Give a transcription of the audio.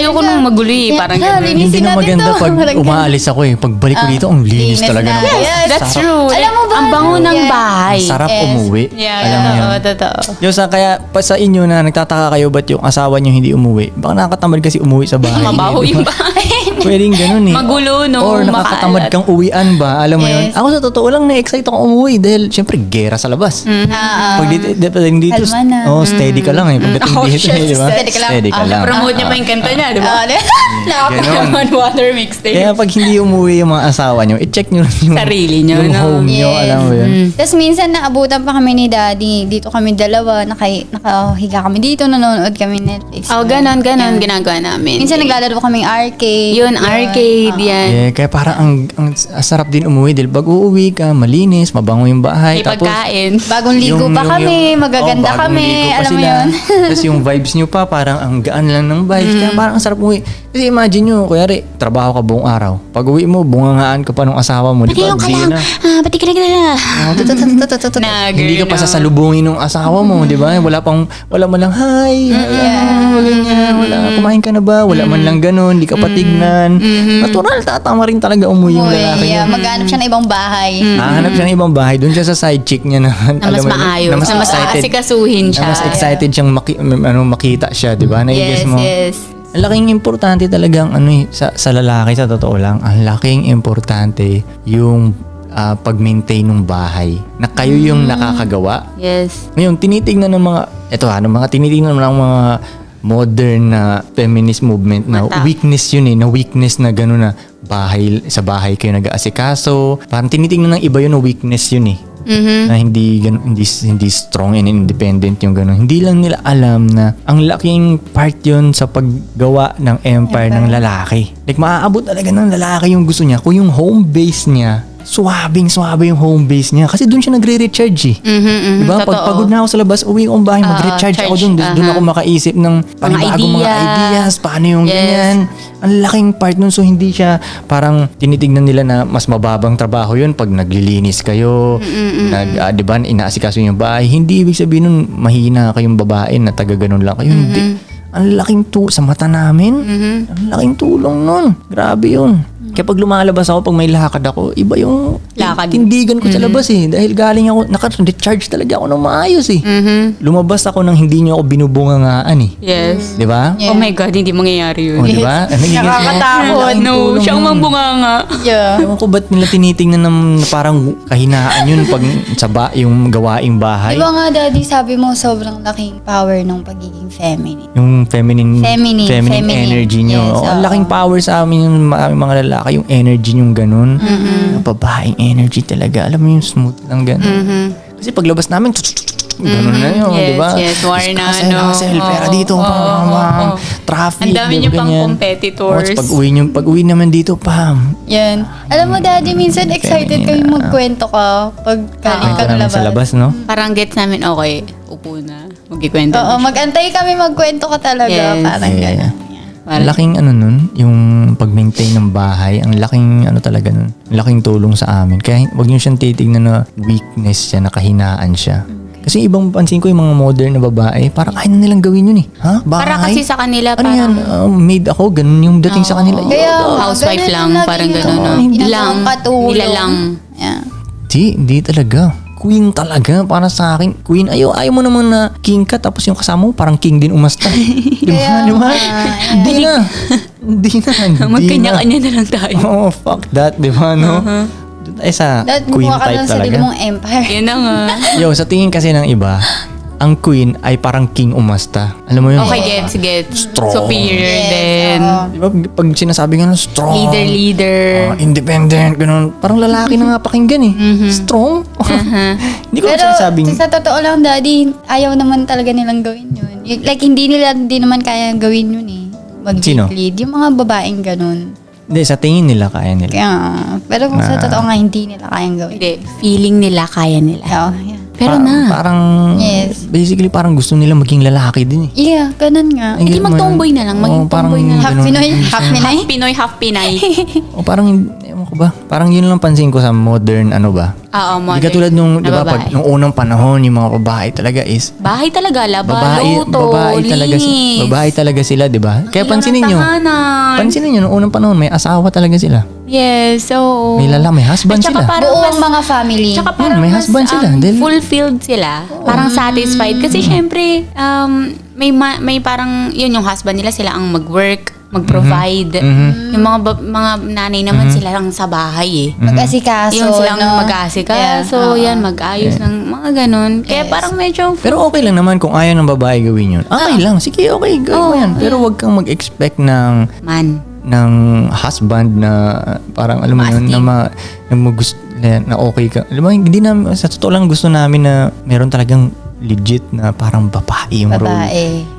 Ayoko nang magulo eh. Parang Yeah, ganun. linisin Hindi na natin maganda to. pag Parang umaalis ako eh. Pagbalik ko dito, ang linis linis talaga na. ng bahay. Yes. That's Sarap. true. Alam mo ba? Ang bango ng Yeah. bahay. Ang sarap Yes. umuwi. Yeah, Alam mo yun. totoo. Diyosa, kaya pa sa inyo na nagtataka kayo ba't yung asawa nyo hindi umuwi? Baka nakakatamad kasi umuwi sa bahay. Mabaho Di ba? yung bahay. Pwedeng ganun eh. Magulo, no? Or nakakatamad Makalat. kang uwian ba? Alam mo yun? Yes. Ako sa totoo lang na-excite ako umuwi dahil syempre gera sa labas. Pag pagdating dito, Kalma na. steady ka lang eh. Pagdating Oh, dito, shit. di ba? Steady ka lang. Steady ka lang. Promote niya pa yung kanta niya, di ba? Ganon. On water mixtape. Kaya pag hindi umuwi yung mga asawa nyo, i-check nyo rin yung, Sarili nyo, yung no? home nyo. Yes. Alam mo yun? Tapos minsan naabutan pa kami ni Daddy. Dito kami dalawa. Nakahiga kami dito. Nanonood kami Netflix. Oh, ganon, ginagawa namin. Minsan naglalaro kaming arcade. Yun, arcade, yan. Yeah, kaya parang ang sarap din umuwi dahil pag uuwi ka, malinis, mabango yung bahay. May pagkain. Bagong ligo pa kami. Magaganda bagong kami. ligo pa Alam mo sila. yun? Tapos yung vibes nyo pa, parang ang gaan lang ng vibes. Kaya parang ang sarap umuwi. Kasi imagine nyo, kuyari, trabaho ka buong araw. Pag uwi mo, bungangaan ka pa ng asawa mo. Di ba? Pati ka Bigyan lang. na. Pati ka lang. Na, Hindi ka pa sasalubungin ng asawa mo, di ba? Wala man lang, hi, ganyan, wala, kumain ka na ba? Wala man lang ganun, hindi ka patignan. Natural, tatama rin talaga umuwi yung lalaki yeah, niya. maghanap siya ng ibang bahay. Hahanap siya ng ibang bahay, doon siya sa side chick niya na, Na mas alam mo yun, maayos. Na mas excited. aasikasuhin siya. Na mas excited siyang makita siya, di ba? Nai-guess mo? Yes. Ang laking importante talagang sa lalaki, sa totoo lang, ang laking importante yung pag-maintain ng bahay na kayo yung nakakagawa. Yes. Ngayon, tinitingnan ng mga tinitingnan ng mga modern na feminist movement na Mata. weakness yun eh, na weakness na gano'n na sa bahay kayo nag-aasikaso. Parang tinitingnan ng iba yun na weakness yun eh. Na hindi strong and independent yung gano'n. Hindi lang nila alam na ang laking part yun sa paggawa ng empire ng lalaki. Like, maaabot talaga ng lalaki yung gusto niya kung yung home base niya suwabing-suwabe yung home base niya. Kasi doon siya nagre-recharge eh. Diba? Pag pagod na ako sa labas, uwi akong bahay, mag-recharge ako doon. Doon ako makaisip ng panibagong mga ideas. Paano yung ganyan. Ang laking part nun. So, hindi siya parang tinitignan nila na mas mababang trabaho yun pag naglilinis kayo. Diba? Inaasikaso yung bahay. Hindi ibig sabihin nun, mahina kayong babae na taga-ganon lang kayo. Hindi. Ang laking sa mata namin. Ang laking tulong nun. Grabe yun. Kaya pag lumalabas ako, pag may lakad ako, iba yung Lakad. tindigan ko sa labas eh. Dahil galing ako, naka-recharge talaga ako ng maayos eh. Lumabas ako nang hindi niyo ako binubungangaan eh. Yes. Di ba? Oh my God, hindi mangyayari yun. O, di ba? Nakakatakot. No, siyang mambunganga. Yeah. Ewan ko ba't nila tinitingnan ng parang kahinaan yun pag yung gawaing bahay. Di ba nga, Daddy, sabi mo sobrang laking power ng pagiging feminine. Yung feminine energy nyo. Yes, Ang laking power sa amin yung mga lalaki, yung energy yung ganun. Yung babaeng energy talaga. Alam mo yung smooth lang ganun. Kasi paglabas namin, ganun na yun, Yes, di ba? yes. War na, Hustle, pera dito, traffic, Ang dami niyo pang ganyan. competitors. Pag uwi naman dito, Yan. Alam mo, Daddy, minsan excited kami magkwento ka pag galing ka namin sa labas, no? Parang gets namin, okay, upo na. Magkikwento Oo, na. magantay kami magkwento ka talaga. Yes. Parang Yeah. gano'n. Ang laking nun, yung pag-maintain ng bahay, ang laking talaga nun, ang laking tulong sa amin. Kaya wag niyo siyang titignan na weakness siya, na kahinaan siya. Kasi ibang pansin ko yung mga modern na babae, parang kaya na nilang gawin yun eh. Ha? Bahay? Para kasi sa kanila, Ano yan? parang Maid ako, ganun yung dating sa kanila. Kaya, housewife ganun lang, lagi parang yung ganun. No? ginagawang patulong. Nila lang. Yeah. Hindi talaga. Queen talaga para sa akin. Queen, ayaw mo naman na king ka tapos yung kasama mo parang king din umasta. Di ba? Di ba? Hindi na. Hindi na. Magkanya-kanya na lang tayo. Oh, fuck that. Di ba, no? Doon tayo sa Dahil queen gumawa ka type ng sarili talaga. mong empire. Yan na nga. Yo, sa tingin kasi ng iba, ang queen ay parang king umasta. Alam mo yun? Okay, gets. Strong. Superior Yes, din. oo. Di ba, pag sinasabi nga strong. Leader. Independent, ganun. Parang lalaki na nga pakinggan eh. Strong? Hindi ko Pero sinasabing... sa totoo lang, Daddy, ayaw naman talaga nilang gawin yun. Like, hindi naman kaya gawin yun eh. Sino? Mag-lead. Yung mga babaeng ganun. Hindi, sa tingin nila, kaya nila. Kaya, pero kung sa totoo nga, hindi nila kayang gawin. Hindi, feeling nila kaya nila. Yeah, yeah. Pero Parang, Yes. basically, parang gusto nila maging lalaki din eh. Yeah, ganun nga. Hindi mag-tomboy na lang. Maging Oo, parang tomboy na lang. Half ganun. Pinoy, half Pinay. Half Pinoy, half Pinay. O parang, ewan ko ba? Parang yun lang pansin ko sa modern Oo, Hindi katulad nung, di ba, babae. nung unang panahon, yung mga babae talaga is, Bahay talaga, laba, luto, babae talaga sila, di ba? Kaya pansinin nyo, nung unang panahon, may asawa talaga sila. Yes, so... May may husband At saka sila. parang Buong mga family. Tsaka parang may mas, husband sila. Dahil- fulfilled sila. Parang satisfied. Kasi syempre, may parang, yun yung husband nila, sila ang mag-work, mag-provide. Yung mga nanay naman sila lang sa bahay eh. Mag-asikaso. Yung silang no? mag-aasikaso, yan, mag-ayos ng mga ganun. Kaya parang medyo... Pero okay lang naman kung ayaw ng babae gawin yun. Okay lang. Sige, okay. Gawin mo yan. Pero wag kang mag-expect ng husband na parang alam mo yun, na okay ka. Alam mo, hindi namin, sa totoo lang gusto namin na meron talagang legit na parang babae yung role. Babae.